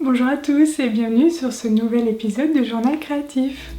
Bonjour à tous et bienvenue sur ce nouvel épisode de Journal Créatif.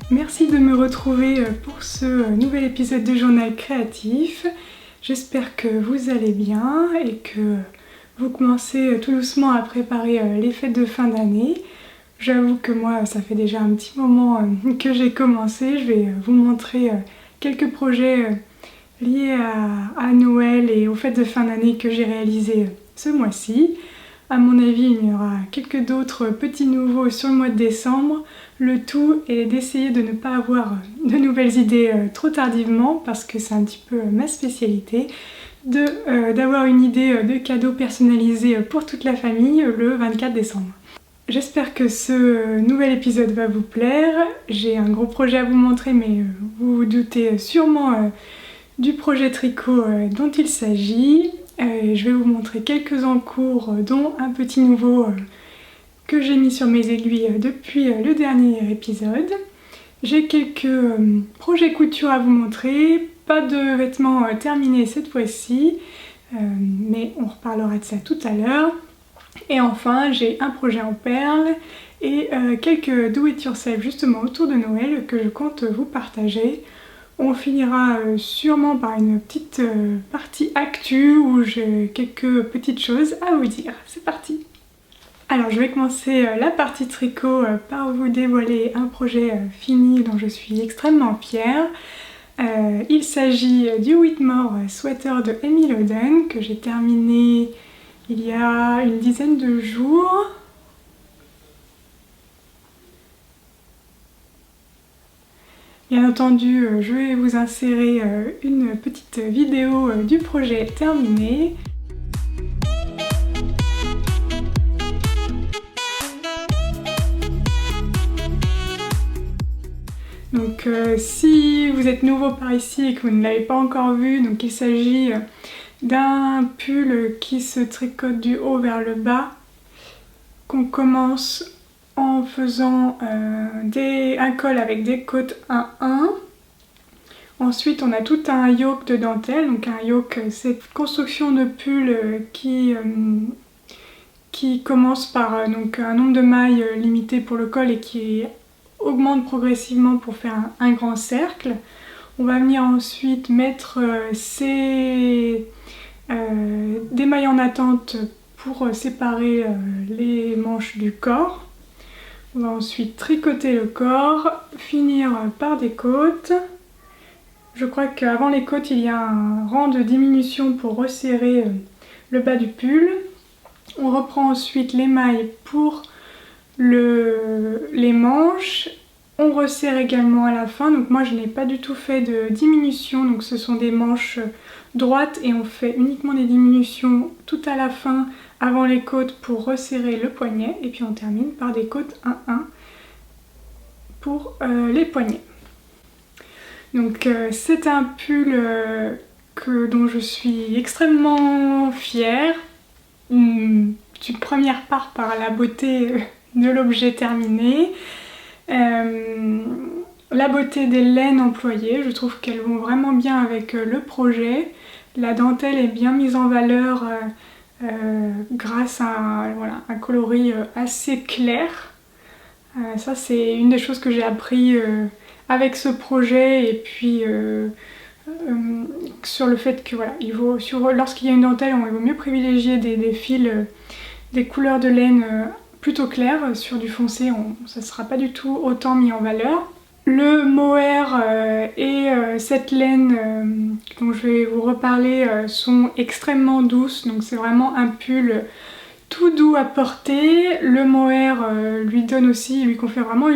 Merci de me retrouver pour ce nouvel épisode de Journal Créatif. J'espère que vous allez bien et que vous commencez tout doucement à préparer les fêtes de fin d'année. J'avoue que moi, ça fait déjà un petit moment que j'ai commencé. Je vais vous montrer quelques projets liés à Noël et aux fêtes de fin d'année que j'ai réalisés ce mois-ci. À mon avis, il y aura quelques d'autres petits nouveaux sur le mois de décembre. Le tout est d'essayer de ne pas avoir de nouvelles idées trop tardivement parce que c'est un petit peu ma spécialité, d'avoir une idée de cadeau personnalisé pour toute la famille le 24 décembre. J'espère que ce nouvel épisode va vous plaire. J'ai un gros projet à vous montrer mais vous vous doutez sûrement du projet tricot dont il s'agit. Je vais vous montrer quelques en cours dont un petit nouveau que j'ai mis sur mes aiguilles depuis le dernier épisode. J'ai quelques projets couture à vous montrer, pas de vêtements terminés cette fois-ci, mais on reparlera de ça tout à l'heure. Et enfin, j'ai un projet en perles et quelques do-it-yourself justement autour de Noël que je compte vous partager. On finira sûrement par une petite partie actu où j'ai quelques petites choses à vous dire. C'est parti! Alors je vais commencer la partie tricot par vous dévoiler un projet fini dont je suis extrêmement fière. Il s'agit du Whitmore Sweater de Emily Loden que j'ai terminé il y a une dizaine de jours. Bien entendu, je vais vous insérer une petite vidéo du projet terminé. Donc si vous êtes nouveau par ici et que vous ne l'avez pas encore vu, donc il s'agit d'un pull qui se tricote du haut vers le bas, qu'on commence en faisant un col avec des côtes 1-1. Ensuite on a tout un yoke de dentelle, donc un yoke, cette construction de pull qui commence par donc, un nombre de mailles limité pour le col et qui augmente progressivement pour faire un grand cercle. On va venir ensuite mettre des mailles en attente pour séparer les manches du corps. On va ensuite tricoter le corps, finir par des côtes. Je crois qu'avant les côtes, il y a un rang de diminution pour resserrer le bas du pull. On reprend ensuite les mailles pour les manches. On resserre également à la fin. Donc moi, je n'ai pas du tout fait de diminution. Donc ce sont des manches droites et on fait uniquement des diminutions tout à la fin avant les côtes pour resserrer le poignet. Et puis on termine par des côtes 1-1 pour les poignets. Donc c'est un pull dont je suis extrêmement fière. Une première part par la beauté de l'objet terminé. La beauté des laines employées, je trouve qu'elles vont vraiment bien avec le projet. La dentelle est bien mise en valeur grâce à voilà, un coloris assez clair. Ça c'est une des choses que j'ai appris avec ce projet, et puis sur le fait que voilà, lorsqu'il y a une dentelle, il vaut mieux privilégier des fils, des couleurs de laine plutôt claires. Sur du foncé, ça ne sera pas du tout autant mis en valeur. Le mohair et cette laine dont je vais vous reparler sont extrêmement douces, donc c'est vraiment un pull tout doux à porter. Le mohair lui confère vraiment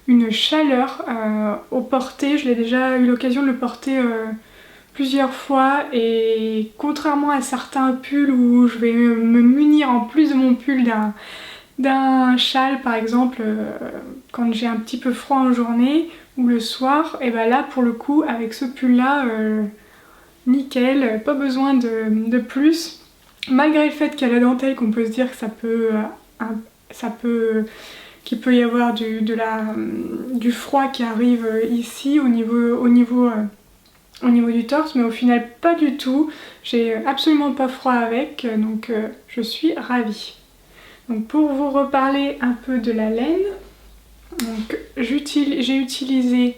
une chaleur au porté. Je l'ai déjà eu l'occasion de le porter plusieurs fois, et contrairement à certains pulls où je vais me munir en plus de mon pull d'un châle par exemple quand j'ai un petit peu froid en journée ou le soir, et ben là pour le coup avec ce pull là nickel, pas besoin de plus, malgré le fait qu'il y a la dentelle, qu'on peut se dire que qu'il peut y avoir du froid qui arrive ici au niveau du torse, mais au final pas du tout. J'ai absolument pas froid avec, donc je suis ravie. Donc pour vous reparler un peu de la laine, donc j'ai utilisé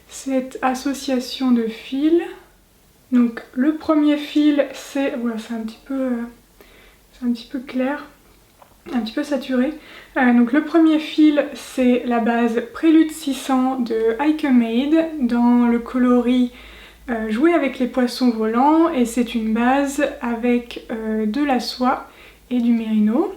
cette association de fils. Donc le premier fil c'est... Voilà, c'est un petit peu clair, un petit peu saturé. Donc le premier fil c'est la base Prélude 600 de Heike Made dans le coloris Jouer avec les poissons volants, et c'est une base avec de la soie et du mérino.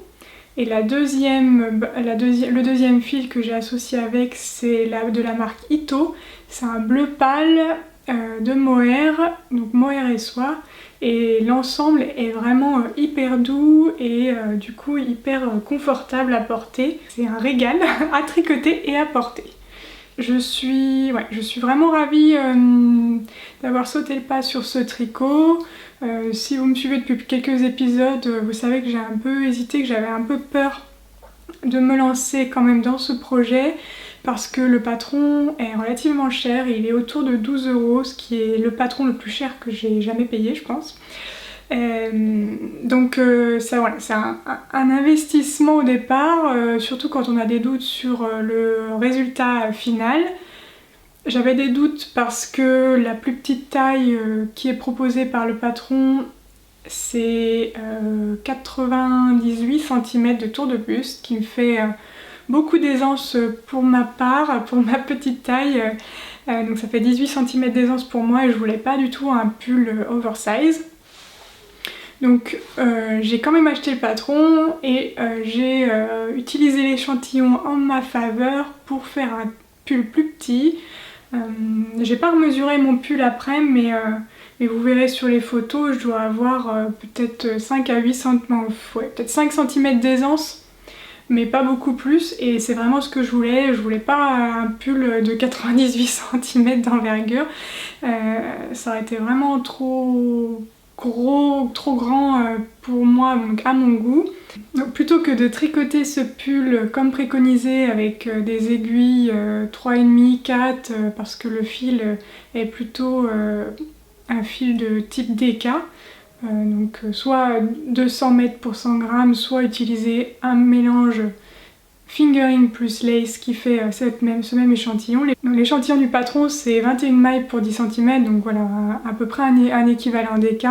Et le deuxième fil que j'ai associé avec, c'est de la marque Ito. C'est un bleu pâle de mohair, donc mohair et soie. Et l'ensemble est vraiment hyper doux et du coup hyper confortable à porter. C'est un régal à tricoter et à porter. Je suis vraiment ravie d'avoir sauté le pas sur ce tricot. Si vous me suivez depuis quelques épisodes, vous savez que j'ai un peu hésité, que j'avais un peu peur de me lancer quand même dans ce projet, parce que le patron est relativement cher, il est autour de 12 €, ce qui est le patron le plus cher que j'ai jamais payé je pense. Donc ça, voilà, c'est un investissement au départ, surtout quand on a des doutes sur le résultat final. J'avais des doutes parce que la plus petite taille qui est proposée par le patron, c'est 98 cm de tour de buste, qui me fait beaucoup d'aisance pour ma part, pour ma petite taille. Donc ça fait 18 cm d'aisance pour moi, et je voulais pas du tout un pull oversize. Donc j'ai quand même acheté le patron, et j'ai utilisé l'échantillon en ma faveur pour faire un pull plus petit. J'ai pas remesuré mon pull après, mais vous verrez sur les photos, je dois avoir peut-être 5 à 8 cm, peut-être 5 cm d'aisance, mais pas beaucoup plus, et c'est vraiment ce que je voulais. Je voulais pas un pull de 98 cm d'envergure, ça aurait été vraiment trop gros, trop grand pour moi, donc à mon goût. Donc plutôt que de tricoter ce pull comme préconisé avec des aiguilles 3,5, 4, parce que le fil est plutôt un fil de type DK, donc soit 200 mètres pour 100 grammes, soit utiliser un mélange fingering plus lace qui fait ce même échantillon. L'échantillon du patron c'est 21 mailles pour 10 cm, donc voilà, à peu près un équivalent DK.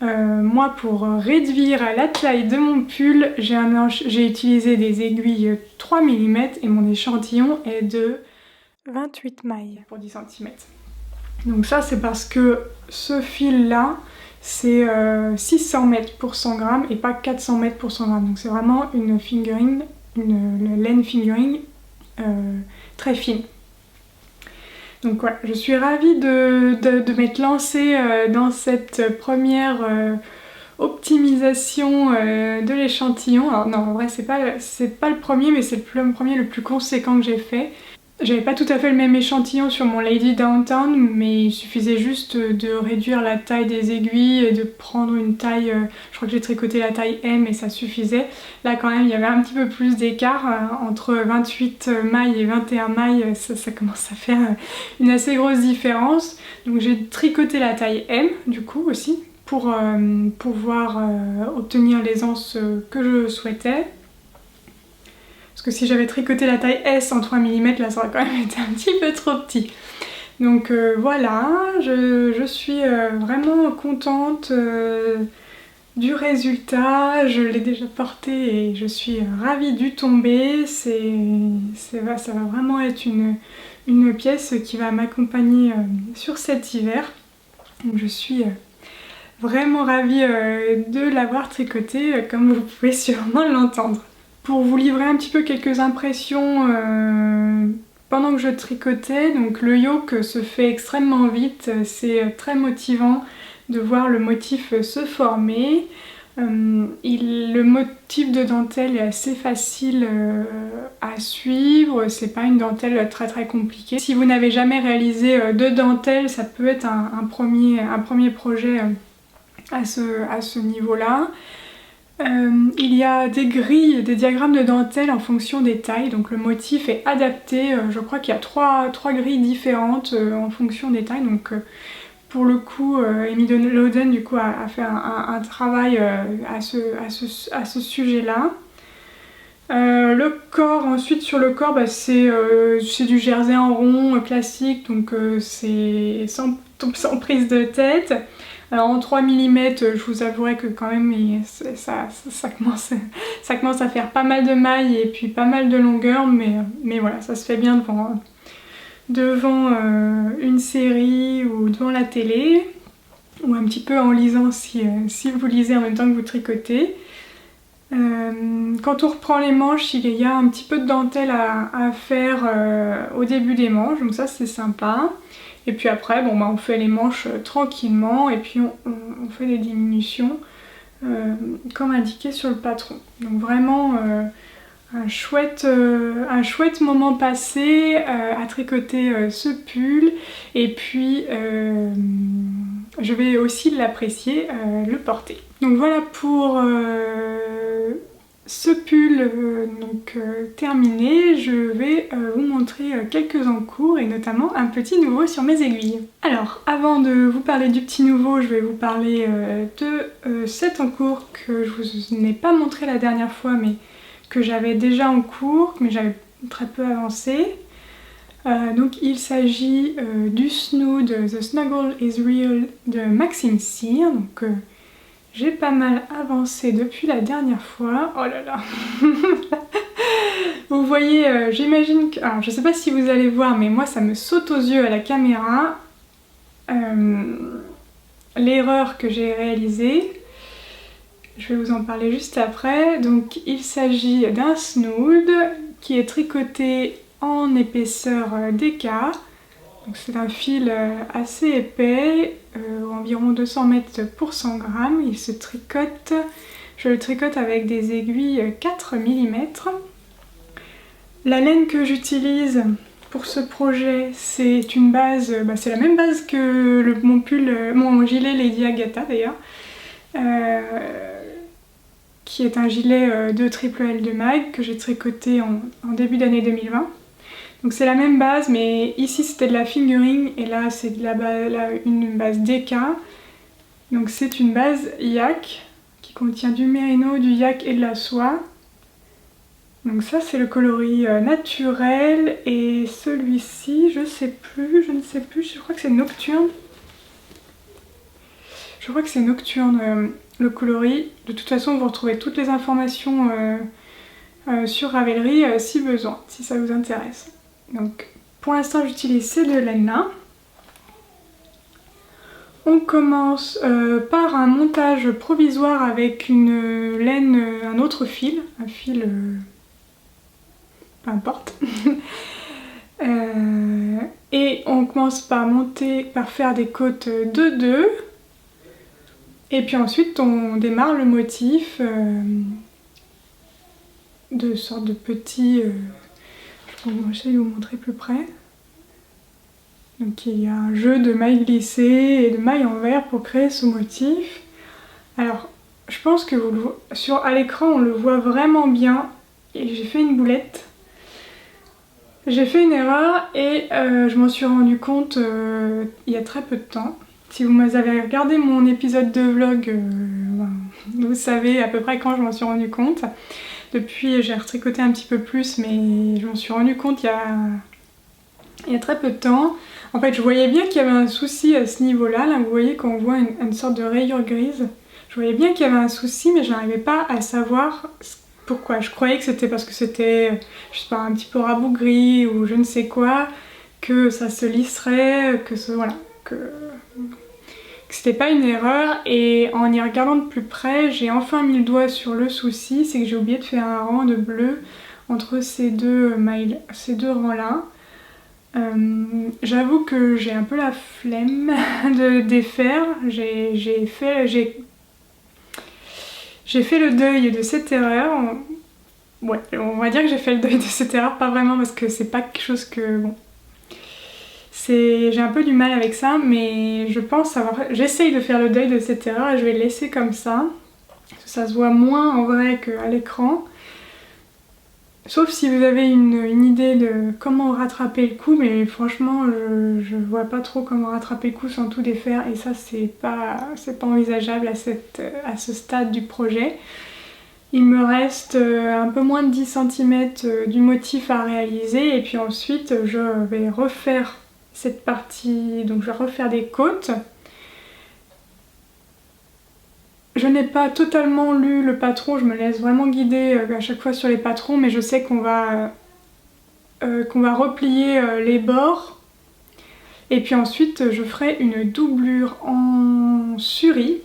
Moi, pour réduire la taille de mon pull, j'ai utilisé des aiguilles 3 mm, et mon échantillon est de 28 mailles pour 10 cm. Donc ça c'est parce que ce fil là c'est 600 mètres pour 100 grammes et pas 400 mètres pour 100 grammes. Donc c'est vraiment une laine fingering très fine. Donc voilà, je suis ravie de m'être lancée dans cette première optimisation de l'échantillon. Alors non, en vrai c'est pas le premier, mais c'est le premier le plus conséquent que j'ai fait. J'avais pas tout à fait le même échantillon sur mon Lady Downtown, mais il suffisait juste de réduire la taille des aiguilles et de prendre une taille, je crois que j'ai tricoté la taille M et ça suffisait. Là quand même il y avait un petit peu plus d'écart, entre 28 mailles et 21 mailles, ça commence à faire une assez grosse différence. Donc j'ai tricoté la taille M du coup aussi, pour pouvoir obtenir l'aisance que je souhaitais. Parce que si j'avais tricoté la taille S en 3 mm, là ça aurait quand même été un petit peu trop petit. Donc voilà, je suis vraiment contente du résultat. Je l'ai déjà porté et je suis ravie du tombé. Ça va vraiment être une pièce qui va m'accompagner sur cet hiver. Donc je suis vraiment ravie de l'avoir tricoté, comme vous pouvez sûrement l'entendre. Pour vous livrer un petit peu quelques impressions pendant que je tricotais, donc le yoke se fait extrêmement vite, c'est très motivant de voir le motif se former. Le motif de dentelle est assez facile à suivre, c'est pas une dentelle très très compliquée. Si vous n'avez jamais réalisé de dentelle, ça peut être un premier projet à ce niveau-là. Il y a des grilles, des diagrammes de dentelle en fonction des tailles, donc le motif est adapté. Je crois qu'il y a trois grilles différentes en fonction des tailles, donc pour le coup Amy Loden du coup a fait un travail à ce sujet-là. Le corps, ensuite sur le corps, c'est du jersey en rond classique, donc c'est sans prise de tête. Alors en 3 mm, je vous avouerai que quand même ça commence à faire pas mal de mailles et puis pas mal de longueur, mais voilà, ça se fait bien devant une série ou devant la télé, ou un petit peu en lisant si vous lisez en même temps que vous tricotez. Quand on reprend les manches, il y a un petit peu de dentelle à faire au début des manches, donc ça c'est sympa. Et puis après, on fait les manches tranquillement et puis on fait des diminutions comme indiqué sur le patron. Donc vraiment un chouette moment passé à tricoter ce pull, et puis je vais aussi l'apprécier, le porter. Donc voilà pour ce pull terminé. Je vais vous montrer quelques encours et notamment un petit nouveau sur mes aiguilles. Alors avant de vous parler du petit nouveau, je vais vous parler de cet encours que je vous n'ai pas montré la dernière fois, mais que j'avais déjà en cours, mais j'avais très peu avancé. Donc il s'agit du Snood, The Snuggle is Real de Maxime Cyr. Donc j'ai pas mal avancé depuis la dernière fois. Oh là là. Vous voyez, j'imagine que... Alors je sais pas si vous allez voir, mais moi ça me saute aux yeux à la caméra. L'erreur que j'ai réalisée. Je vais vous en parler juste après. Donc il s'agit d'un snood qui est tricoté en épaisseur DK. Donc c'est un fil assez épais, environ 200 mètres pour 100 grammes. Il se tricote, je le tricote avec des aiguilles 4 mm. La laine que j'utilise pour ce projet, c'est une base, c'est la même base que mon gilet Lady Agatha d'ailleurs. Qui est un gilet de triple L de Mag que j'ai tricoté en début d'année 2020. Donc c'est la même base, mais ici c'était de la fingering et là c'est une base DK. Donc c'est une base yak qui contient du mérino, du yak et de la soie. Donc ça c'est le coloris naturel, et celui-ci je ne sais plus, je crois que c'est nocturne. Je crois que c'est nocturne le coloris. De toute façon vous retrouvez toutes les informations sur Ravelry si besoin, si ça vous intéresse. Donc pour l'instant j'utilise ces deux laines là. On commence par un montage provisoire avec une laine, un autre fil, un fil peu importe. Et on commence par faire des côtes de 2. Et puis ensuite on démarre le motif de sorte de petits... je vais vous montrer plus près. Donc il y a un jeu de mailles glissées et de mailles en verre pour créer ce motif. Alors je pense que à l'écran on le voit vraiment bien, et j'ai fait une boulette. J'ai fait une erreur et je m'en suis rendu compte il y a très peu de temps. Si vous avez regardé mon épisode de vlog, vous savez à peu près quand je m'en suis rendu compte. Depuis, j'ai retricoté un petit peu plus, mais je m'en suis rendu compte il y a très peu de temps. En fait, je voyais bien qu'il y avait un souci à ce niveau-là. Là, vous voyez quand on voit une sorte de rayure grise. Je voyais bien qu'il y avait un souci, mais je n'arrivais pas à savoir pourquoi. Je croyais que c'était parce que c'était, je sais pas, un petit peu rabougri ou je ne sais quoi, que ça se lisserait, que c'était pas une erreur. Et en y regardant de plus près, j'ai enfin mis le doigt sur le souci, c'est que j'ai oublié de faire un rang de bleu entre ces deux rangs-là. J'avoue que j'ai un peu la flemme de défaire. J'ai fait le deuil de cette erreur. Ouais, on va dire que j'ai fait le deuil de cette erreur, pas vraiment parce que c'est pas quelque chose que... Bon, j'ai un peu du mal avec ça, mais je pense j'essaye de faire le deuil de cette erreur et je vais le laisser comme ça. Ça se voit moins en vrai qu'à l'écran. Sauf si vous avez une idée de comment rattraper le coup, mais franchement je vois pas trop comment rattraper le coup sans tout défaire et ça c'est pas envisageable à ce stade du projet. Il me reste un peu moins de 10 cm du motif à réaliser et puis ensuite je vais refaire cette partie, donc je vais refaire des côtes. Je n'ai pas totalement lu le patron, je me laisse vraiment guider à chaque fois sur les patrons, mais je sais qu'on va replier les bords. Et puis ensuite, je ferai une doublure en suri.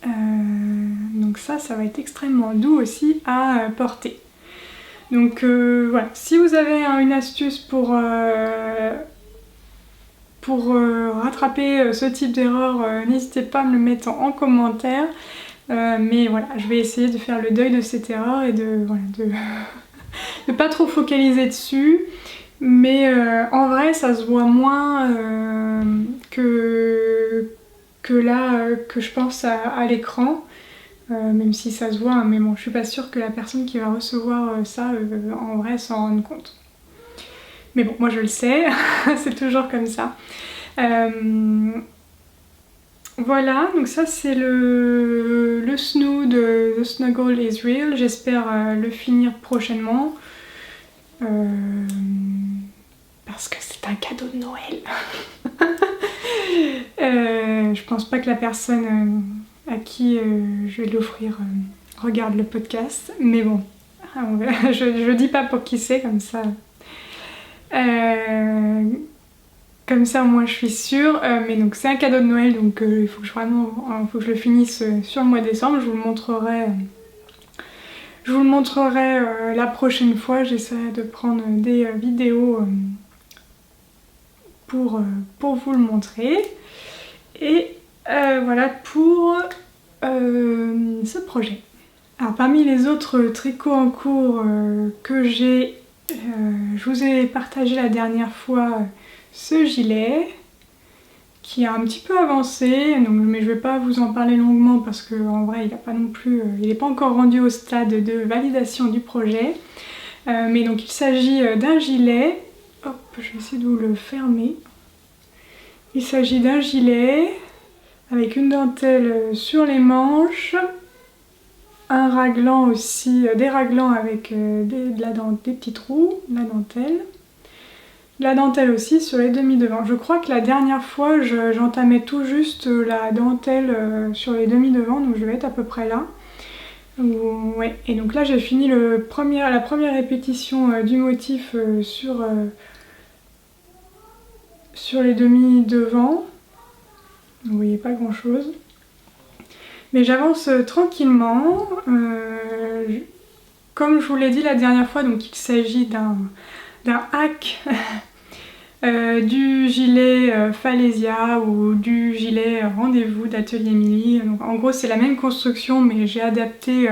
Donc ça va être extrêmement doux aussi à porter. Donc voilà, si vous avez une astuce pour rattraper ce type d'erreur, n'hésitez pas à me le mettre en commentaire. Mais voilà, je vais essayer de faire le deuil de cette erreur et de pas trop focaliser dessus. Mais en vrai, ça se voit moins que là, que je pense à l'écran. Même si ça se voit, hein, mais bon, je suis pas sûre que la personne qui va recevoir ça, en vrai, s'en rende compte. Mais bon, moi je le sais, c'est toujours comme ça. Voilà, donc ça c'est le snood de The Snuggle is Real. J'espère le finir prochainement. Parce que c'est un cadeau de Noël. Je pense pas que la personne à qui je vais l'offrir regarde le podcast. Mais bon, je dis pas pour qui c'est, comme ça. Comme ça, moi je suis sûre. Mais donc c'est un cadeau de Noël, donc il faut que je le finisse sur le mois de décembre. Je vous le montrerai la prochaine fois. J'essaierai de prendre des vidéos pour vous le montrer. Et voilà pour ce projet. Alors parmi les autres tricots en cours que j'ai, je vous ai partagé la dernière fois ce gilet qui a un petit peu avancé, mais je vais pas vous en parler longuement parce qu'en vrai il n'est pas encore rendu au stade de validation du projet. Mais donc il s'agit d'un gilet, hop, je vais essayer de vous le fermer. Il s'agit d'un gilet avec une dentelle sur les manches, un raglan aussi, des raglans avec des petits trous, la dentelle aussi sur les demi-devants. Je crois que la dernière fois j'entamais tout juste la dentelle sur les demi-devants, donc je vais être à peu près là. Ouais. Et donc là j'ai fini la première répétition du motif sur les demi-devants. Vous voyez pas grand chose. Mais j'avance tranquillement. Comme je vous l'ai dit la dernière fois, donc il s'agit d'un hack du gilet Falesia ou du gilet Rendez-vous d'Atelier Milly. Donc en gros c'est la même construction, mais j'ai adapté.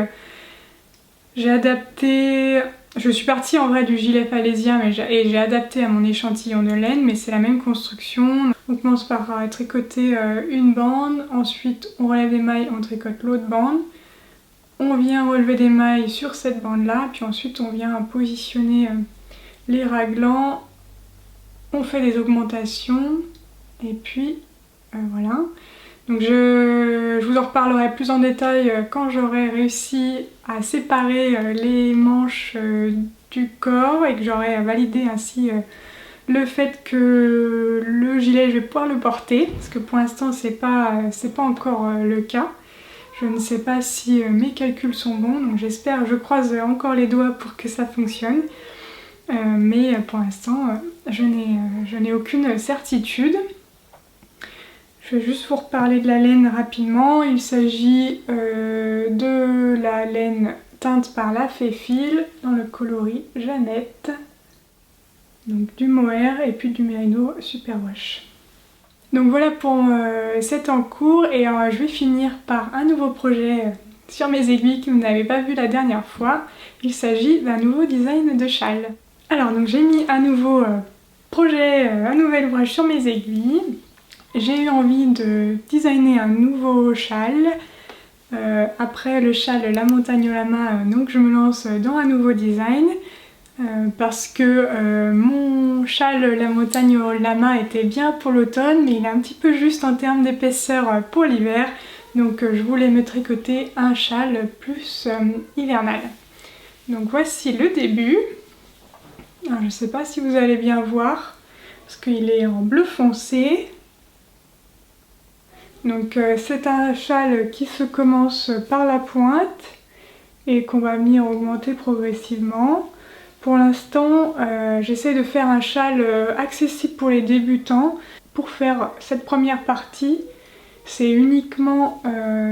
Je suis partie en vrai du gilet Falesia et j'ai adapté à mon échantillon de laine, mais c'est la même construction. On commence par tricoter une bande, ensuite on relève des mailles, on tricote l'autre bande. On vient relever des mailles sur cette bande là, puis ensuite on vient positionner les raglans. On fait des augmentations et puis Voilà. Donc je vous en reparlerai plus en détail quand j'aurai réussi à séparer les manches du corps et que j'aurai validé ainsi le fait que le gilet je vais pouvoir le porter, parce que pour l'instant c'est pas encore le cas. Je ne sais pas si mes calculs sont bons, donc j'espère, je croise encore les doigts pour que ça fonctionne. Mais pour l'instant je n'ai aucune certitude. Je vais juste vous reparler de la laine rapidement. Il s'agit de la laine teinte par La Fée-Fil dans le coloris Jeannette. Donc du mohair et puis du mérino superwash. Donc voilà pour cet en cours et je vais finir par un nouveau projet sur mes aiguilles que vous n'avez pas vu la dernière fois. Il s'agit d'un nouveau design de châle. Alors donc j'ai mis un nouveau projet, un nouvel ouvrage sur mes aiguilles. J'ai eu envie de designer un nouveau châle. Après le châle La Montagne au Lama, donc je me lance dans un nouveau design. Parce que mon châle La Montagne au Lama était bien pour l'automne, mais il est un petit peu juste en termes d'épaisseur pour l'hiver. Donc je voulais me tricoter un châle plus hivernal. Donc voici le début. Alors, je ne sais pas si vous allez bien voir, parce qu'il est en bleu foncé. Donc c'est un châle qui se commence par la pointe et qu'on va venir augmenter progressivement. Pour l'instant, j'essaie de faire un châle accessible pour les débutants. Pour faire cette première partie, c'est uniquement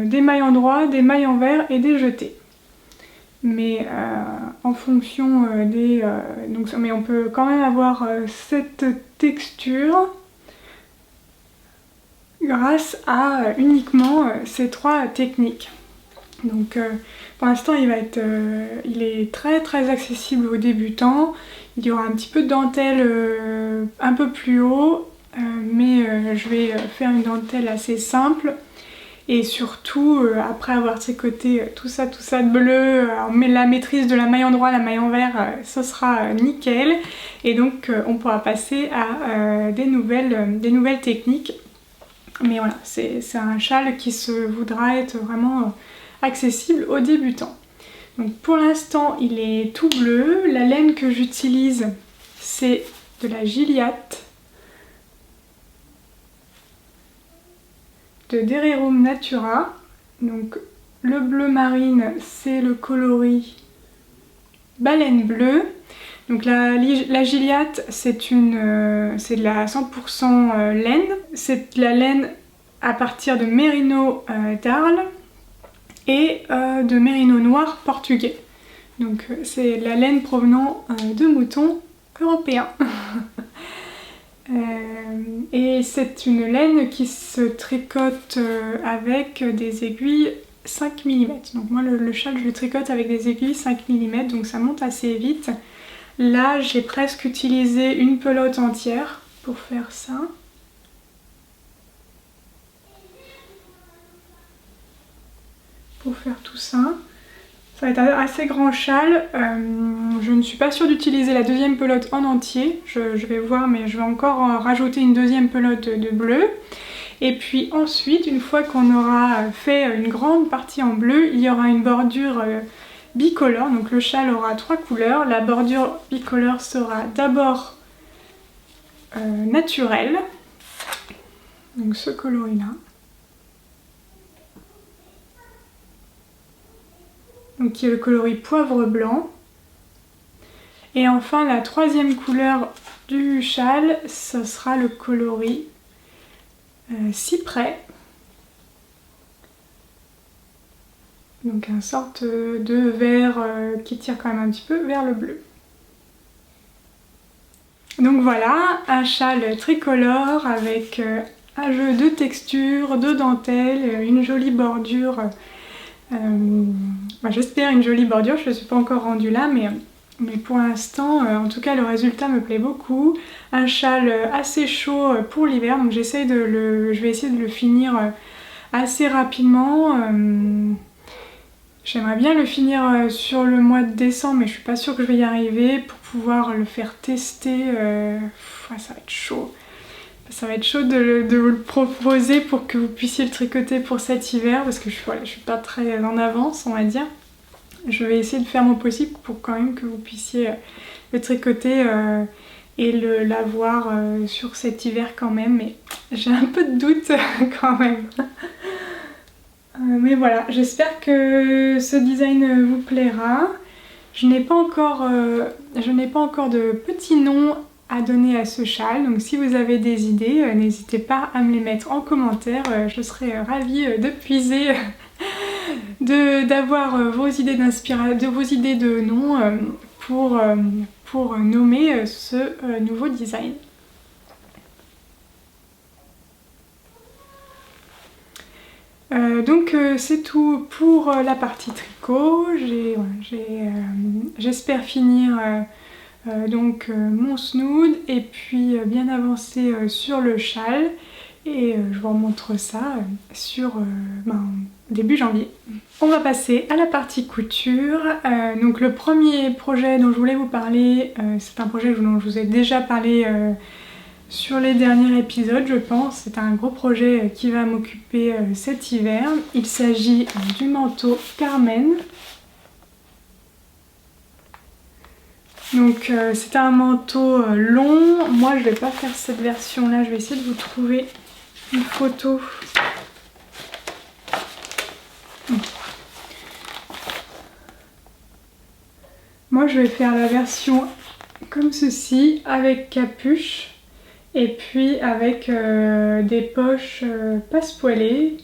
des mailles en droit, des mailles en vert et des jetés. Mais en fonction mais on peut quand même avoir cette texture grâce à uniquement ces trois techniques. Donc pour l'instant il est très très accessible aux débutants. Il y aura un petit peu de dentelle un peu plus haut, mais je vais faire une dentelle assez simple. Et surtout, après avoir tricoté tout ça de bleu, la maîtrise de la maille en droit, la maille en vert, ce sera nickel. Et donc on pourra passer à des nouvelles techniques. Mais voilà, c'est un châle qui se voudra être vraiment accessible aux débutants. Donc pour l'instant, il est tout bleu. La laine que j'utilise, c'est de la Gilliatt de Dererum Natura. Donc le bleu marine, c'est le coloris baleine bleue. Donc la Gilliatt, c'est de la 100% laine. C'est de la laine à partir de mérino d'Arles et de mérino noir portugais. Donc c'est la laine provenant de moutons européens. Et c'est une laine qui se tricote avec des aiguilles 5 mm. Donc moi le châle je le tricote avec des aiguilles 5 mm, donc ça monte assez vite. Là j'ai presque utilisé une pelote entière pour faire ça. Pour faire tout ça. Ça va être un assez grand châle. Je ne suis pas sûre d'utiliser la deuxième pelote en entier. Je vais voir, mais je vais encore rajouter une deuxième pelote de bleu. Et puis ensuite, une fois qu'on aura fait une grande partie en bleu, il y aura une bordure bicolore. Donc le châle aura 3 couleurs. La bordure bicolore sera d'abord naturelle. Donc ce coloris-là. Donc qui est le coloris poivre blanc. Et enfin la troisième couleur du châle, ce sera le coloris cyprès. Donc une sorte de vert qui tire quand même un petit peu vers le bleu. Donc voilà, un châle tricolore avec un jeu de textures, de dentelle, une jolie bordure. J'espère une jolie bordure, je ne suis pas encore rendue là, mais pour l'instant, en tout cas le résultat me plaît beaucoup. Un châle assez chaud pour l'hiver, donc je vais essayer de le finir assez rapidement. J'aimerais bien le finir sur le mois de décembre, mais je suis pas sûre que je vais y arriver pour pouvoir le faire tester. Ça va être chaud. ça va être chaud de vous le proposer pour que vous puissiez le tricoter pour cet hiver parce que je suis pas très en avance, on va dire. Je vais essayer de faire mon possible pour quand même que vous puissiez le tricoter et l'avoir sur cet hiver quand même, mais j'ai un peu de doute quand même. Mais voilà, j'espère que ce design vous plaira. Je n'ai pas encore de petits noms à donner à ce châle, donc si vous avez des idées, n'hésitez pas à me les mettre en commentaire, je serai ravie de puiser, d'avoir vos idées d'inspiration, vos idées de noms pour nommer ce nouveau design. Donc c'est tout pour la partie tricot. J'espère finir donc mon snood et puis bien avancer sur le châle et je vous remontre ça sur début janvier. On va passer à la partie couture. Donc le premier projet dont je voulais vous parler, c'est un projet dont je vous ai déjà parlé sur les derniers épisodes, je pense. C'est un gros projet qui va m'occuper cet hiver. Il s'agit du manteau Carmen. Donc c'est un manteau long. Moi je vais pas faire cette version là, je vais essayer de vous trouver une photo. Moi je vais faire la version comme ceci, avec capuche et puis avec des poches passepoilées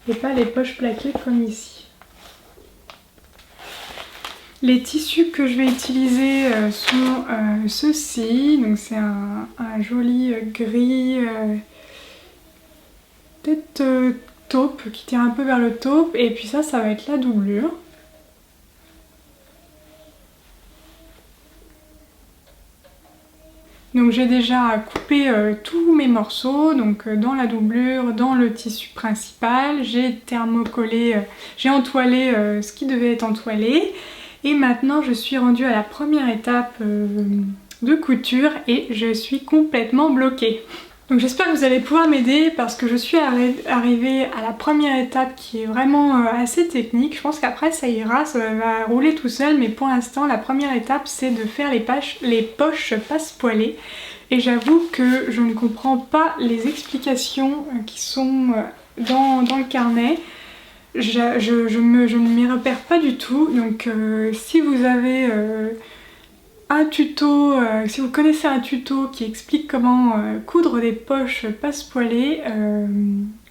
et pas les poches plaquées comme ici. Les tissus que je vais utiliser sont ceux-ci, donc c'est un joli gris peut-être taupe qui tire un peu vers le taupe, et puis ça va être la doublure. Donc j'ai déjà coupé tous mes morceaux, donc dans la doublure, dans le tissu principal, j'ai thermocollé, j'ai entoilé ce qui devait être entoilé. Et maintenant je suis rendue à la première étape de couture et je suis complètement bloquée. Donc j'espère que vous allez pouvoir m'aider parce que je suis arrivée à la première étape qui est vraiment assez technique. Je pense qu'après ça ira, ça va rouler tout seul, mais pour l'instant la première étape c'est de faire les poches passepoilées. Et j'avoue que je ne comprends pas les explications qui sont dans le carnet. Je ne m'y repère pas du tout, donc si vous avez un tuto, si vous connaissez un tuto qui explique comment coudre des poches passepoilées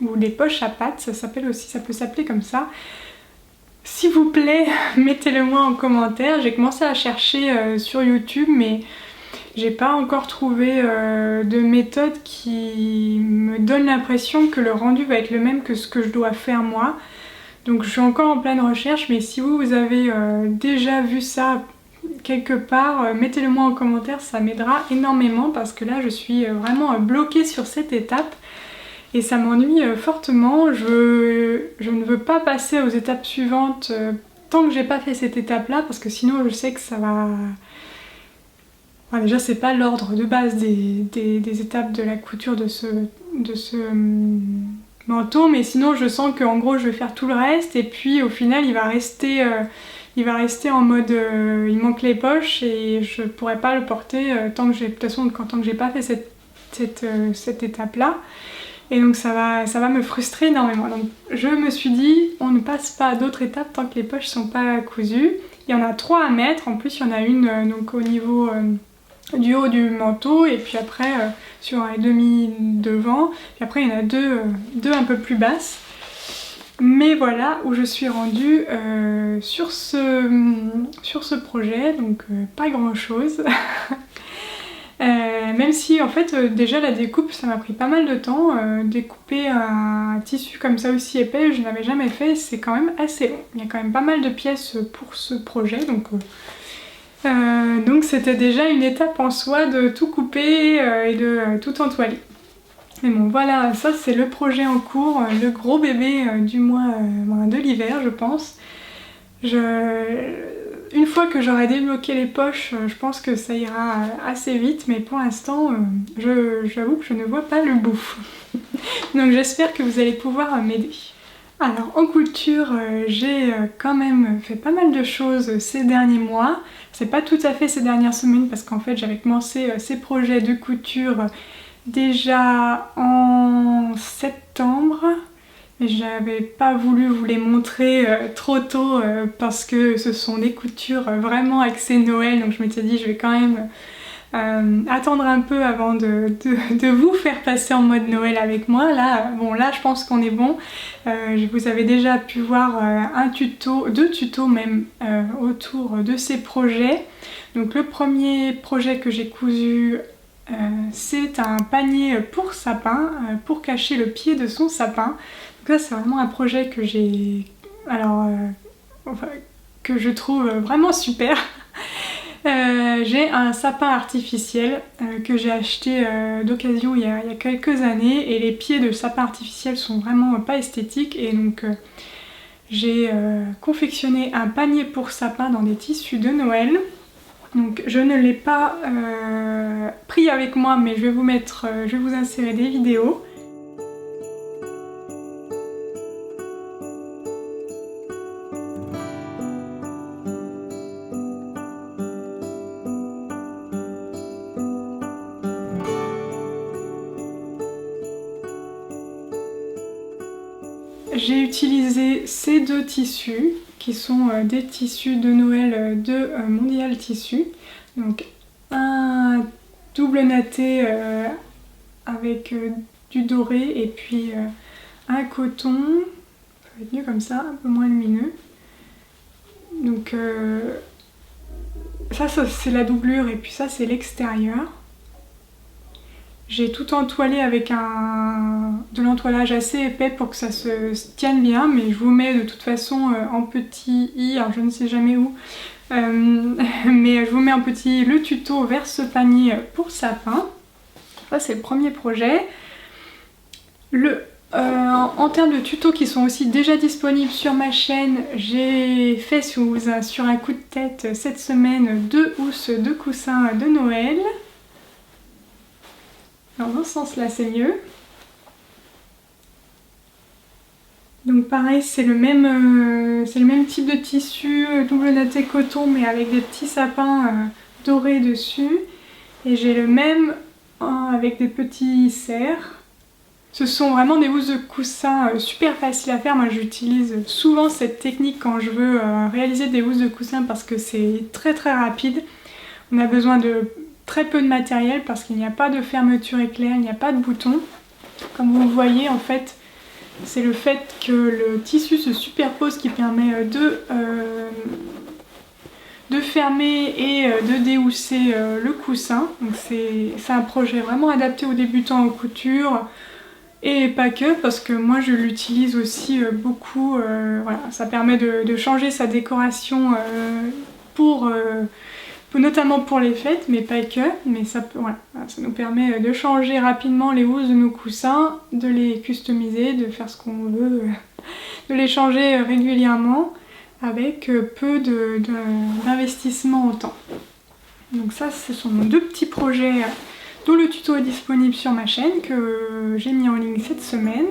ou des poches à pattes, ça peut s'appeler comme ça, s'il vous plaît mettez-le moi en commentaire. J'ai commencé à chercher sur YouTube mais j'ai pas encore trouvé de méthode qui me donne l'impression que le rendu va être le même que ce que je dois faire moi. Donc je suis encore en pleine recherche, mais si vous avez déjà vu ça quelque part, mettez-le moi en commentaire, ça m'aidera énormément parce que là je suis vraiment bloquée sur cette étape et ça m'ennuie fortement. Je ne veux pas passer aux étapes suivantes tant que j'ai pas fait cette étape là parce que sinon je sais que ça va... Enfin, déjà c'est pas l'ordre de base des étapes de la couture de ce manteau, mais sinon je sens qu'en gros je vais faire tout le reste et puis au final il va rester en mode il manque les poches et je pourrais pas le porter tant que j'ai, de toute façon tant que j'ai pas fait cette étape là, et donc ça va me frustrer énormément. Donc je me suis dit on ne passe pas à d'autres étapes tant que les poches sont pas cousues. Il y en a 3 à mettre, en plus il y en a une donc au niveau du haut du manteau et puis après sur les demi devant, puis après il y en a deux un peu plus basses. Mais voilà où je suis rendue sur ce projet, donc pas grand chose. Même si en fait déjà la découpe ça m'a pris pas mal de temps, découper un tissu comme ça aussi épais je n'avais jamais fait, c'est quand même assez long. Il y a quand même pas mal de pièces pour ce projet, donc c'était déjà une étape en soi de tout couper et de tout entoiler. Mais bon voilà, ça c'est le projet en cours, le gros bébé du mois de l'hiver je pense. Une fois que j'aurai débloqué les poches, je pense que ça ira assez vite, mais pour l'instant, j'avoue que je ne vois pas le bout. Donc j'espère que vous allez pouvoir m'aider. Alors en couture, j'ai quand même fait pas mal de choses ces derniers mois. C'est pas tout à fait ces dernières semaines parce qu'en fait j'avais commencé ces projets de couture déjà en septembre. Mais j'avais pas voulu vous les montrer trop tôt parce que ce sont des coutures vraiment axées Noël, donc je m'étais dit je vais quand même attendre un peu avant de vous faire passer en mode Noël avec moi. Là, bon, là je pense qu'on est bon. Vous avez déjà pu voir un tuto, deux tutos même autour de ces projets. Donc le premier projet que j'ai cousu, c'est un panier pour sapin, pour cacher le pied de son sapin. Donc ça c'est vraiment un projet que j'ai, enfin, que je trouve vraiment super. J'ai un sapin artificiel que j'ai acheté d'occasion il y a quelques années, et les pieds de sapin artificiel sont vraiment pas esthétiques, et donc j'ai confectionné un panier pour sapin dans des tissus de Noël. Donc je ne l'ai pas pris avec moi, mais je vais vous insérer des vidéos. J'ai utilisé ces deux tissus qui sont des tissus de Noël de Mondial Tissu. Donc un double natté avec du doré et puis un coton. Ça va être mieux comme ça, un peu moins lumineux. Donc ça c'est la doublure, et puis ça c'est l'extérieur. J'ai tout entoilé avec de l'entoilage assez épais pour que ça se tienne bien, mais je vous mets de toute façon en petit i, alors je ne sais jamais où, mais je vous mets en petit le tuto vers ce panier pour sapin. Ça c'est le premier projet. En termes de tutos qui sont aussi déjà disponibles sur ma chaîne, j'ai fait sur un coup de tête cette semaine 2 housses de coussins de Noël. Alors dans ce sens-là, c'est mieux. Donc pareil, c'est le même type de tissu, double natté coton, mais avec des petits sapins dorés dessus. Et j'ai le même avec des petits cerfs. Ce sont vraiment des housses de coussins super faciles à faire. Moi j'utilise souvent cette technique quand je veux réaliser des housses de coussins parce que c'est très rapide. On a besoin de très peu de matériel parce qu'il n'y a pas de fermeture éclair, il n'y a pas de bouton. Comme vous voyez, en fait, c'est le fait que le tissu se superpose qui permet de fermer et de déhousser le coussin. Donc c'est un projet vraiment adapté aux débutants en couture, et pas que, parce que moi je l'utilise aussi beaucoup. Voilà, ça permet de changer sa décoration notamment pour les fêtes, mais pas que. Mais ça nous permet de changer rapidement les housses de nos coussins, de les customiser, de faire ce qu'on veut, de les changer régulièrement avec peu d'investissement en temps. Donc ça, ce sont deux petits projets dont le tuto est disponible sur ma chaîne, que j'ai mis en ligne cette semaine.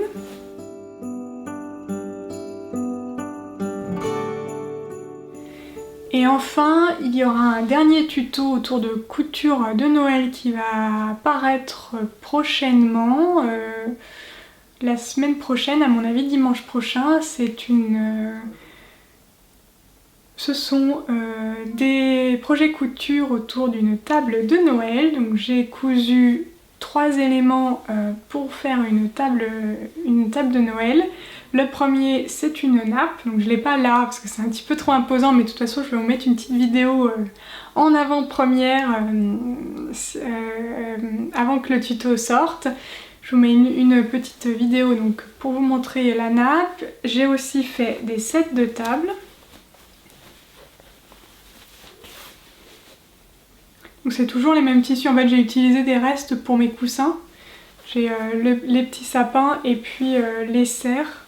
Et enfin, il y aura un dernier tuto autour de couture de Noël qui va apparaître prochainement, la semaine prochaine, à mon avis dimanche prochain. Ce sont des projets couture autour d'une table de Noël. Donc j'ai cousu 3 éléments pour faire une table de Noël. Le premier, c'est une nappe, donc je ne l'ai pas là parce que c'est un petit peu trop imposant, mais de toute façon je vais vous mettre une petite vidéo en avant-première avant que le tuto sorte. Je vous mets une petite vidéo donc pour vous montrer la nappe. J'ai aussi fait des sets de table. Donc c'est toujours les mêmes tissus, en fait j'ai utilisé des restes pour mes coussins. J'ai les petits sapins et puis les cerfs.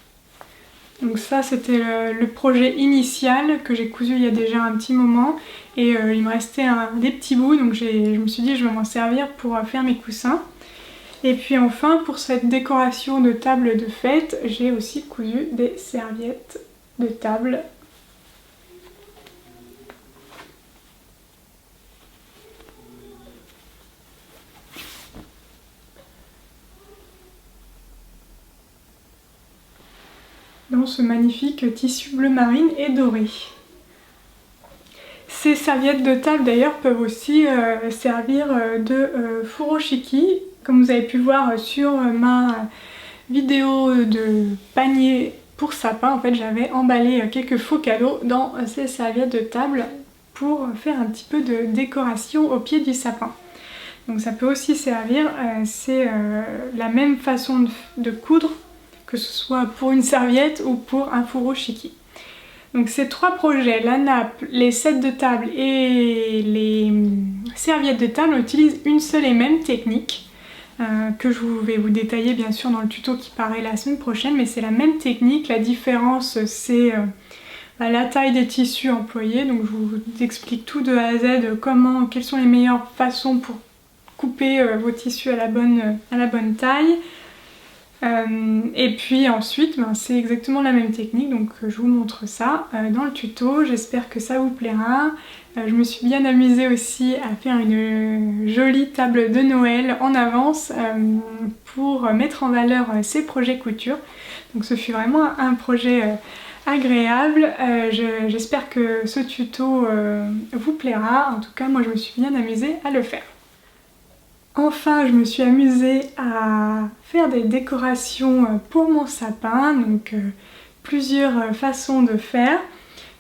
Donc ça c'était le projet initial que j'ai cousu il y a déjà un petit moment et il me restait des petits bouts, donc je me suis dit je vais m'en servir pour faire mes coussins. Et puis enfin pour cette décoration de table de fête, j'ai aussi cousu des serviettes de table. Dans ce magnifique tissu bleu marine et doré. Ces serviettes de table d'ailleurs peuvent aussi servir de furoshiki. Comme vous avez pu voir sur ma vidéo de panier pour sapin, en fait j'avais emballé quelques faux cadeaux dans ces serviettes de table pour faire un petit peu de décoration au pied du sapin. Donc ça peut aussi servir, c'est la même façon de coudre, que ce soit pour une serviette ou pour un furoshiki. Donc ces trois projets, la nappe, les sets de table et les serviettes de table, on utilise une seule et même technique que je vais vous détailler bien sûr dans le tuto qui paraît la semaine prochaine, mais c'est la même technique. La différence c'est la taille des tissus employés, donc je vous explique tout de A à Z, quelles sont les meilleures façons pour couper vos tissus à la bonne taille. Et puis ensuite c'est exactement la même technique, donc je vous montre ça dans le tuto, j'espère que ça vous plaira. Je me suis bien amusée aussi à faire une jolie table de Noël en avance pour mettre en valeur ces projets couture, donc ce fut vraiment un projet agréable. J'espère que ce tuto vous plaira, en tout cas moi je me suis bien amusée à le faire. Enfin, je me suis amusée à faire des décorations pour mon sapin, donc plusieurs façons de faire.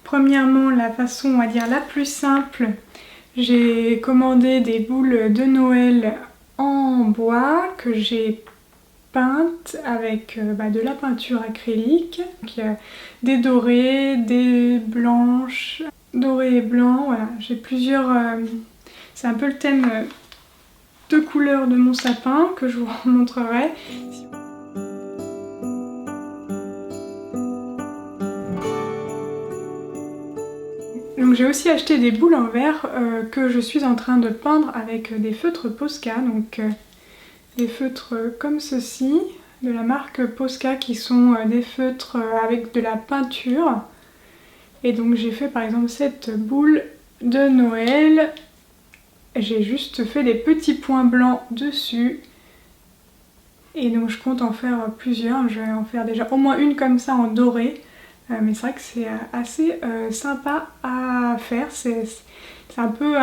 Premièrement, la façon, on va dire, la plus simple, j'ai commandé des boules de Noël en bois que j'ai peintes avec de la peinture acrylique. Donc, il y a des dorés, des blanches, dorés et blancs, voilà, j'ai plusieurs... c'est un peu le thème... de couleurs de mon sapin que je vous montrerai. Donc j'ai aussi acheté des boules en verre que je suis en train de peindre avec des feutres Posca, donc des feutres comme ceci, de la marque Posca, qui sont des feutres avec de la peinture. Et donc j'ai fait par exemple cette boule de Noël. J'ai juste fait des petits points blancs dessus et donc je compte en faire plusieurs. Je vais en faire déjà au moins une comme ça en doré, mais c'est vrai que c'est assez sympa à faire. C'est un peu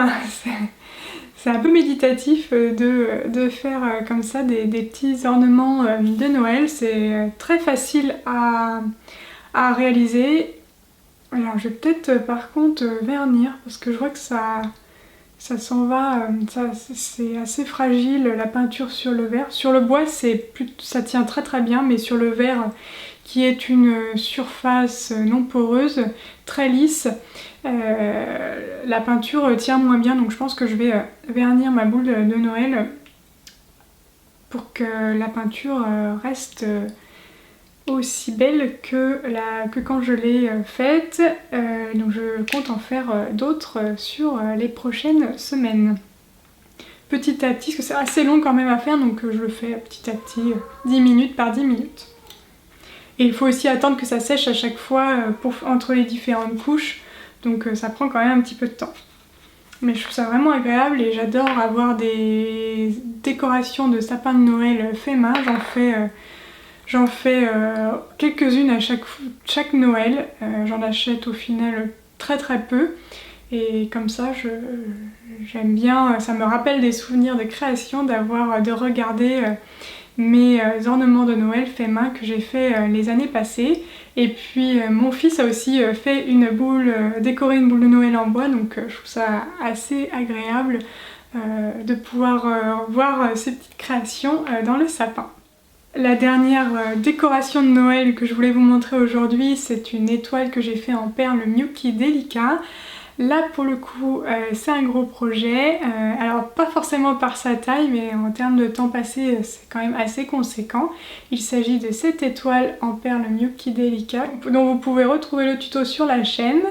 méditatif de faire comme ça des petits ornements de Noël. C'est très facile à réaliser. Alors je vais peut-être par contre vernir parce que je vois que ça s'en va, c'est assez fragile la peinture sur le verre. Sur le bois ça tient très très bien, mais sur le verre qui est une surface non poreuse, très lisse, la peinture tient moins bien, donc je pense que je vais vernir ma boule de Noël pour que la peinture reste aussi belle que quand je l'ai faite. Donc je compte en faire d'autres sur les prochaines semaines. Petit à petit, parce que c'est assez long quand même à faire, donc je le fais petit à petit, 10 minutes par 10 minutes. Et il faut aussi attendre que ça sèche à chaque fois entre les différentes couches, donc ça prend quand même un petit peu de temps. Mais je trouve ça vraiment agréable et j'adore avoir des décorations de sapin de Noël fait main. J'en fais quelques-unes à chaque Noël, j'en achète au final très très peu et comme ça j'aime bien, ça me rappelle des souvenirs de création de regarder mes ornements de Noël fait main que j'ai fait les années passées. Et puis mon fils a aussi fait décoré une boule de Noël en bois, donc je trouve ça assez agréable de pouvoir voir ces petites créations dans le sapin. La dernière décoration de Noël que je voulais vous montrer aujourd'hui, c'est une étoile que j'ai fait en perles Miyuki Delica. Là pour le coup c'est un gros projet, alors pas forcément par sa taille mais en termes de temps passé c'est quand même assez conséquent. Il s'agit de cette étoile en perles Miyuki Delica dont vous pouvez retrouver le tuto sur la chaîne.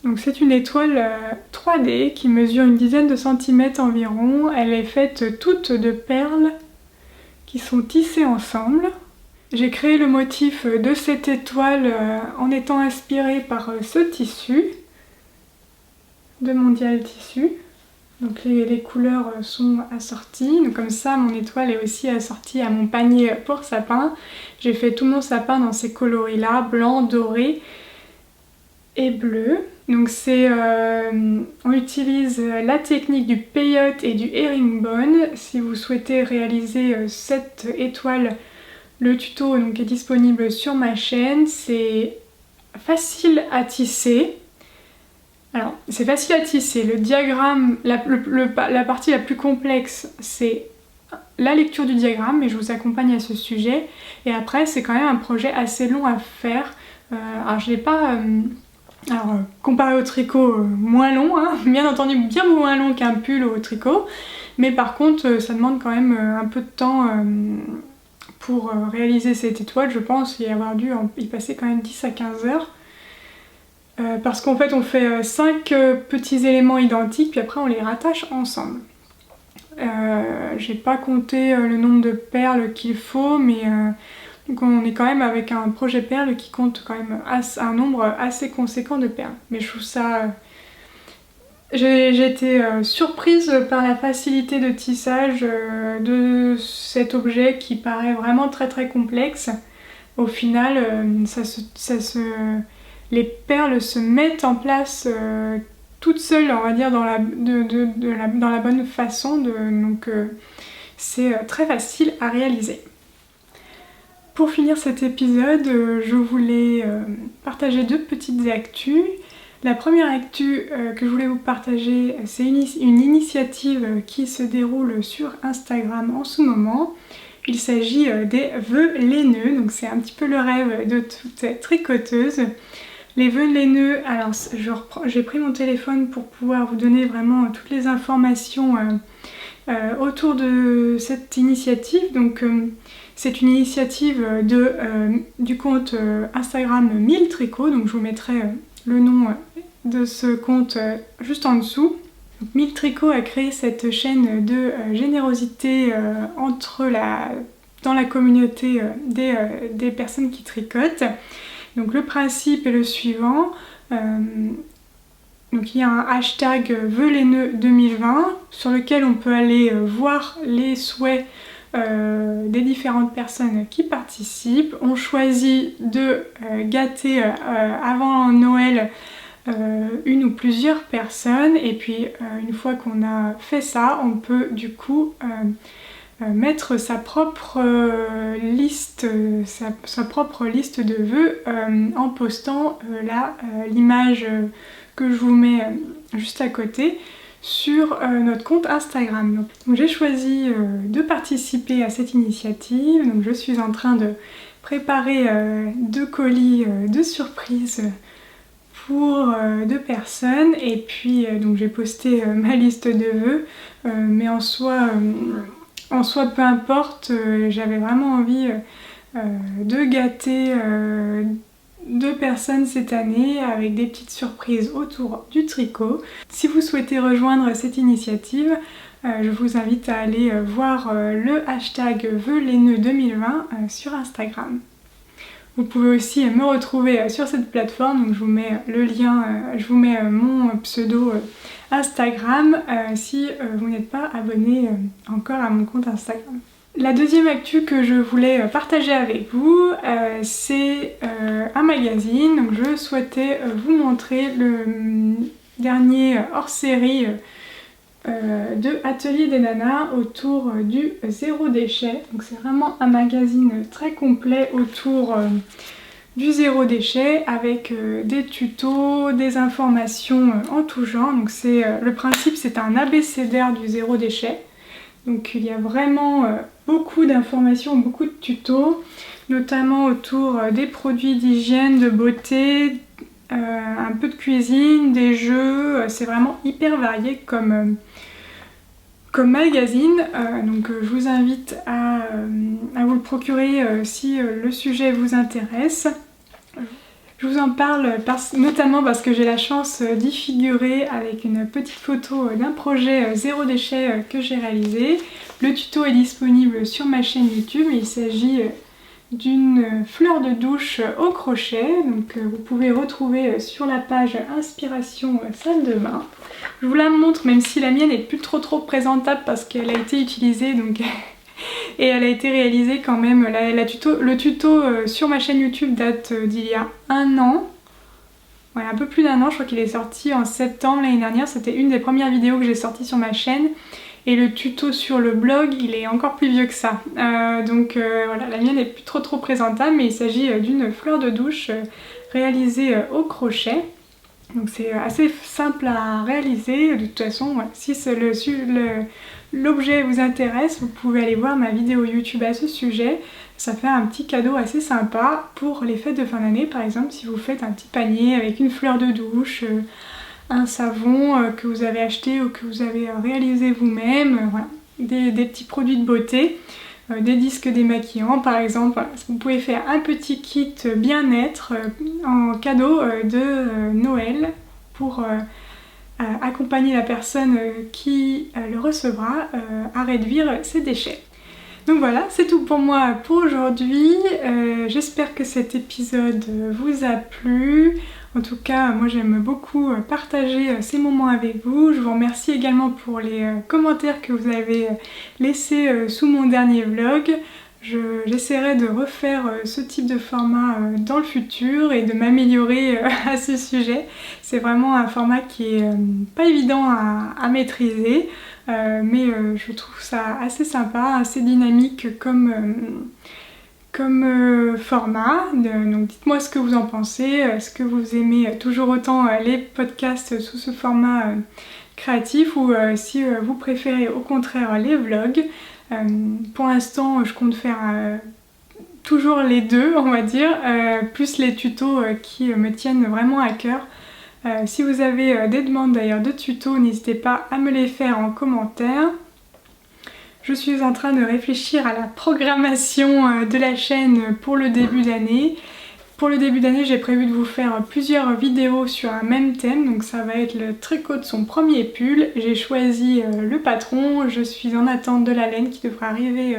Donc c'est une étoile 3D qui mesure une dizaine de centimètres environ. Elle est faite toute de perles qui sont tissées ensemble. J'ai créé le motif de cette étoile en étant inspirée par ce tissu de Mondial Tissu. Donc les couleurs sont assorties, donc comme ça mon étoile est aussi assortie à mon panier pour sapin. J'ai fait tout mon sapin dans ces coloris là, blanc, doré et bleu. Donc on utilise la technique du peyote et du herringbone. Si vous souhaitez réaliser cette étoile, le tuto donc, est disponible sur ma chaîne. C'est facile à tisser. Alors c'est facile à tisser. Le diagramme, la partie la plus complexe, c'est la lecture du diagramme, mais je vous accompagne à ce sujet. Et après c'est quand même un projet assez long à faire. Alors je l'ai pas... Alors, comparé au tricot, moins long, hein, bien entendu bien moins long qu'un pull au tricot, mais par contre ça demande quand même un peu de temps pour réaliser cette étoile. Je pense y avoir dû y passer quand même 10 à 15 heures. Parce qu'en fait on fait 5 petits éléments identiques, puis après on les rattache ensemble. J'ai pas compté le nombre de perles qu'il faut, mais... Donc on est quand même avec un projet perles qui compte quand même un nombre assez conséquent de perles. Mais je trouve ça... J'ai été surprise par la facilité de tissage de cet objet qui paraît vraiment très très complexe. Au final, les perles se mettent en place toutes seules, on va dire, dans la bonne façon. Donc c'est très facile à réaliser. Pour finir cet épisode, je voulais partager deux petites actus. La première actu que je voulais vous partager, c'est une initiative qui se déroule sur Instagram en ce moment. Il s'agit des vœux laineux, donc c'est un petit peu le rêve de toute tricoteuse. Les vœux laineux, alors j'ai pris mon téléphone pour pouvoir vous donner vraiment toutes les informations autour de cette initiative. Donc c'est une initiative du compte Instagram 1000 tricots, donc je vous mettrai le nom de ce compte juste en dessous. Donc 1000 tricots a créé cette chaîne de générosité dans la communauté des personnes qui tricotent. Donc le principe est le suivant. Donc il y a un hashtag vœux laineux 2020 sur lequel on peut aller voir les souhaits des différentes personnes qui participent. On choisit de gâter avant Noël une ou plusieurs personnes, et puis une fois qu'on a fait ça, on peut du coup mettre sa propre liste de vœux en postant l'image que je vous mets juste à côté sur notre compte Instagram. Donc j'ai choisi de participer à cette initiative. Donc je suis en train de préparer 2 colis de surprise pour 2 personnes, et puis donc j'ai posté ma liste de vœux, mais en soi peu importe, j'avais vraiment envie de gâter 2 personnes cette année avec des petites surprises autour du tricot. Si vous souhaitez rejoindre cette initiative, je vous invite à aller voir le hashtag vœux laineux 2020 sur Instagram. Vous pouvez aussi me retrouver sur cette plateforme, donc je vous mets le lien, je vous mets mon pseudo Instagram si vous n'êtes pas abonné encore à mon compte Instagram. La deuxième actu que je voulais partager avec vous, c'est un magazine. Donc je souhaitais vous montrer le dernier hors-série de Atelier des Nanas autour du zéro déchet. Donc c'est vraiment un magazine très complet autour du zéro déchet avec des tutos, des informations en tout genre. Donc le principe, c'est un abécédaire du zéro déchet. Donc il y a vraiment beaucoup d'informations, beaucoup de tutos, notamment autour des produits d'hygiène, de beauté, un peu de cuisine, des jeux. C'est vraiment hyper varié comme magazine. Donc je vous invite à vous le procurer si le sujet vous intéresse. Je vous en parle notamment parce que j'ai la chance d'y figurer avec une petite photo d'un projet zéro déchet que j'ai réalisé. Le tuto est disponible sur ma chaîne YouTube. Il s'agit d'une fleur de douche au crochet. Donc vous pouvez retrouver sur la page inspiration salle de bain. Je vous la montre même si la mienne est plus trop présentable parce qu'elle a été utilisée donc et elle a été réalisée quand même. Le tuto sur ma chaîne YouTube date d'il y a 1 an. Ouais, un peu plus d'1 an, je crois qu'il est sorti en septembre l'année dernière. C'était une des premières vidéos que j'ai sorties sur ma chaîne. Et le tuto sur le blog, il est encore plus vieux que ça. Donc voilà, la mienne est plus trop présentable, mais il s'agit d'une fleur de douche réalisée au crochet. Donc c'est assez simple à réaliser. De toute façon, ouais, si l'objet vous intéresse, vous pouvez aller voir ma vidéo YouTube à ce sujet. Ça fait un petit cadeau assez sympa pour les fêtes de fin d'année. Par exemple, si vous faites un petit panier avec une fleur de douche, un savon que vous avez acheté ou que vous avez réalisé vous-même, voilà. Des petits produits de beauté, des disques démaquillants par exemple. Voilà. Vous pouvez faire un petit kit bien-être en cadeau de Noël pour accompagner la personne qui le recevra à réduire ses déchets. Donc voilà, c'est tout pour moi pour aujourd'hui. J'espère que cet épisode vous a plu. En tout cas, moi j'aime beaucoup partager ces moments avec vous. Je vous remercie également pour les commentaires que vous avez laissés sous mon dernier vlog. J'essaierai de refaire ce type de format dans le futur et de m'améliorer à ce sujet. C'est vraiment un format qui est pas évident à maîtriser, mais je trouve ça assez sympa, assez dynamique comme format. Donc dites-moi ce que vous en pensez. Est-ce que vous aimez toujours autant les podcasts sous ce format créatif ou si vous préférez au contraire les vlogs. Pour l'instant je compte faire toujours les deux on va dire, plus les tutos qui me tiennent vraiment à cœur. Si vous avez des demandes d'ailleurs de tutos, n'hésitez pas à me les faire en commentaire. Je suis en train de réfléchir à la programmation de la chaîne pour le début d'année. Pour le début d'année, j'ai prévu de vous faire plusieurs vidéos sur un même thème, donc ça va être le tricot de son premier pull. J'ai choisi le patron, je suis en attente de la laine qui devrait arriver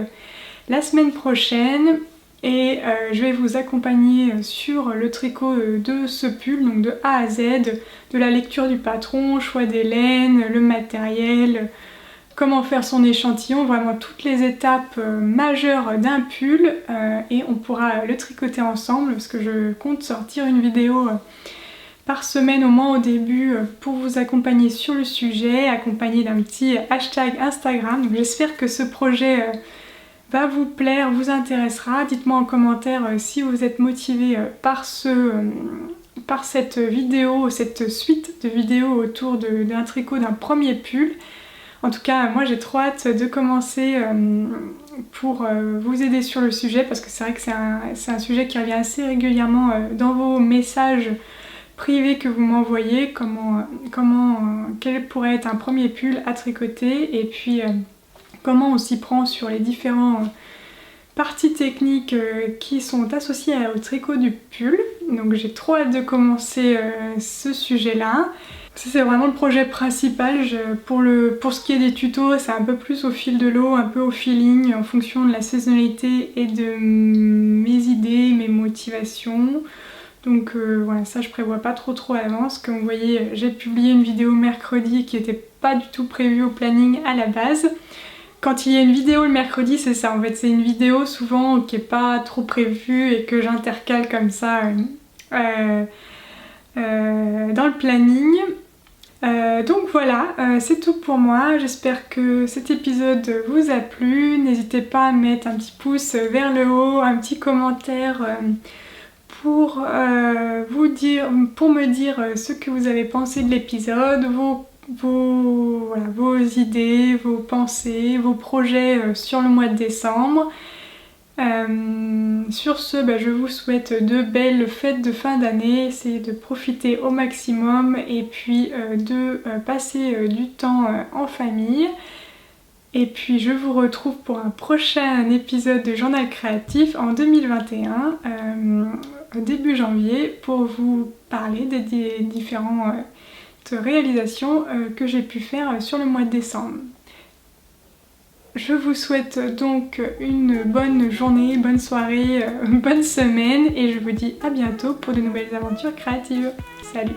la semaine prochaine. Et je vais vous accompagner sur le tricot de ce pull, donc de A à Z, de la lecture du patron, choix des laines, le matériel, comment faire son échantillon, vraiment toutes les étapes majeures d'un pull et on pourra le tricoter ensemble parce que je compte sortir une vidéo par semaine au moins au début pour vous accompagner sur le sujet, accompagné d'un petit hashtag Instagram. Donc j'espère que ce projet va vous plaire, vous intéressera. Dites-moi en commentaire si vous êtes motivé par cette vidéo, cette suite de vidéos autour d'un tricot d'un premier pull. En tout cas, moi j'ai trop hâte de commencer pour vous aider sur le sujet parce que c'est vrai que c'est un sujet qui revient assez régulièrement dans vos messages privés que vous m'envoyez, quel pourrait être un premier pull à tricoter et puis comment on s'y prend sur les différentes parties techniques qui sont associées au tricot du pull. Donc j'ai trop hâte de commencer ce sujet-là. C'est vraiment le projet principal. Pour ce qui est des tutos, c'est un peu plus au fil de l'eau, un peu au feeling, en fonction de la saisonnalité et de mes idées, mes motivations. Donc voilà, ça je prévois pas trop à l'avance. Comme vous voyez, j'ai publié une vidéo mercredi qui n'était pas du tout prévue au planning à la base. Quand il y a une vidéo le mercredi, c'est ça en fait, c'est une vidéo souvent qui est pas trop prévue et que j'intercale comme ça dans le planning. Donc voilà, c'est tout pour moi. J'espère que cet épisode vous a plu. N'hésitez pas à mettre un petit pouce vers le haut, un petit commentaire pour me dire ce que vous avez pensé de l'épisode, vos idées, vos pensées, vos projets sur le mois de décembre. Sur ce, je vous souhaite de belles fêtes de fin d'année, essayez de profiter au maximum et puis de passer du temps en famille. Et puis je vous retrouve pour un prochain épisode de Journal Créatif en 2021, début janvier, pour vous parler des différentes réalisations que j'ai pu faire sur le mois de décembre. Je vous souhaite donc une bonne journée, bonne soirée, bonne semaine et je vous dis à bientôt pour de nouvelles aventures créatives. Salut!